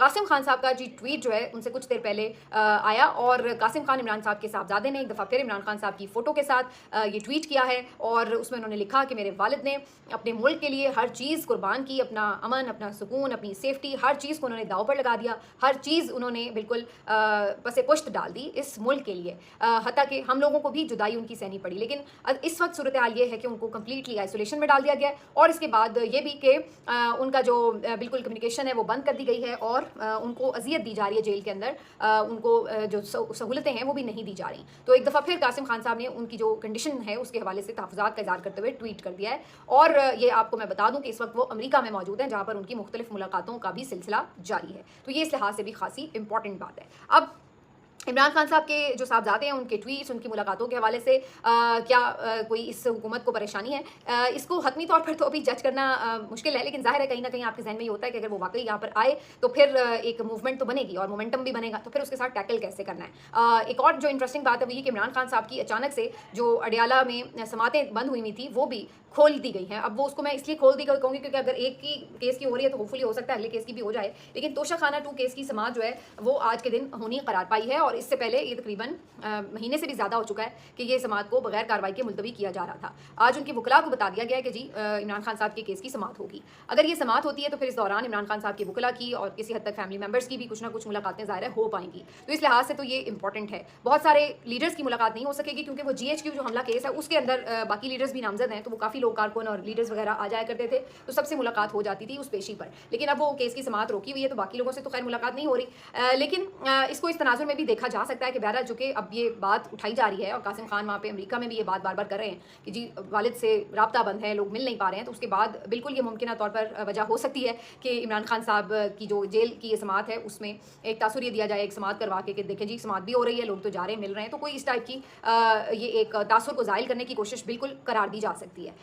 कासिम खान साहब का जी ट्वीट जो है उनसे कुछ देर पहले आया और कासिम खान इमरान साहब के साहबजादे ने एक दफ़ा फिर इमरान खान साहब की फ़ोटो के साथ ये ट्वीट किया है और उसमें उन्होंने लिखा कि मेरे वालिद ने अपने मुल्क के लिए हर चीज़ कुर्बान की, अपना अमन, अपना सुकून, अपनी सेफ्टी, हर चीज़ को उन्होंने दाव पर लगा दिया, हर चीज़ उन्होंने बिल्कुल पसे पुश्त डाल दी इस मुल्क के लिए। हत्ता कि हम लोगों को भी जुदाई उनकी सहनी पड़ी, लेकिन इस वक्त सूरत हाल ये है कि उनको कम्प्लीटली आइसोलेशन में डाल दिया गया है और इसके बाद ये भी कि उनका जो बिल्कुल कम्युनिकेशन है वो बंद कर दी गई है और उनको अजियत दी जा रही है जेल के अंदर, उनको जो सहूलतें हैं वो भी नहीं दी जा रही। तो एक दफ़ा फिर कासिम खान साहब ने उनकी जो कंडीशन है उसके हवाले से तहफ़्फ़ुज़ात का इज़हार करते हुए ट्वीट कर दिया है और ये आपको मैं बता दूं कि इस वक्त वो अमेरिका में मौजूद हैं, जहां पर उनकी मुख्तलिफ मुलाकातों का भी सिलसिला जारी है। तो ये इस लिहाज से भी खासी इंपॉर्टेंट बात है। अब इमरान खान साहब के जो साहबजादे हैं उनके ट्वीट्स, उनकी मुलाकातों के हवाले से क्या कोई इस हुकूमत को परेशानी है, इसको हतमी तौर पर तो अभी जज करना मुश्किल है, लेकिन जाहिर है कहीं ना कहीं आपके जहन में ये होता है कि अगर वो वाकई यहाँ पर आए तो फिर एक मूवमेंट तो बनेगी और मोमेंटम भी बनेगा, तो फिर उसके साथ टैकल कैसे करना है। एक और जो इंटरेस्टिंग बात है वो ये कि इमरान खान साहब की अचानक से जो अडियाला में समातें बंद हुई थी वो भी खोल दी गई हैं। अब वो उसको मैं इसलिए खोल दी कहूँगी क्योंकि अगर एक की केस की हो रही है तो होपफुली हो सकता है अगले केस की भी हो जाए, लेकिन तोशा खाना 2 केस की समात जो है वो आज के दिन होनी करार पाई है और इससे पहले ये तकरीबन महीने से भी ज़्यादा हो चुका है कि ये समात को बगैर कार्रवाई के मुलतवी किया जा रहा था। आज उनकी वकला को बता दिया गया है कि जी इमरान खान साहब के केस की समात होगी। अगर ये समात होती है तो फिर इस दौरान इमरान खान साहब की वकला की और किसी हद तक फैमिली मेम्बर्स की भी कुछ ना कुछ मुलाकातें ज़ाहिर हो पाएंगी। तो इस लिहाज से तो ये इंपॉर्टेंट है। बहुत सारे लीडर्स की मुलाकात नहीं हो सकेगी क्योंकि वो GHQ जो हमला केस है उसके अंदर बाकी लीडर्स भी नामजद हैं, तो वो काफ़ी लोग कारकुन और लीडर्स वगैरह आ जाया करते थे, तो सबसे मुलाकात हो जाती थी उस पेशी पर। लेकिन अब वो केस की समात रोकी हुई है तो बाकी लोगों से तो खैर मुलाकात नहीं हो रही, लेकिन इसको इस तनाजुर में भी देखा जा सकता है कि बहरहाल चूँकि अब ये बात उठाई जा रही है और कासिम खान वहाँ पे अमेरिका में भी ये बात बार बार कर रहे हैं कि जी वालिद से राब्ता बंद है, लोग मिल नहीं पा रहे हैं, तो उसके बाद बिल्कुल ये मुमकिन तौर पर वजह हो सकती है कि इमरान खान साहब की जो जेल की ये समात है उसमें एक तासुर ये दिया जाए, एक समात करवा के कि देखें जी समात भी हो रही है, लोग तो जा रहे हैं, मिल रहे हैं, तो कोई इस टाइप की ये एक तासुर को ज़ाहिल करने की कोशिश बिल्कुल करार दी जा सकती है।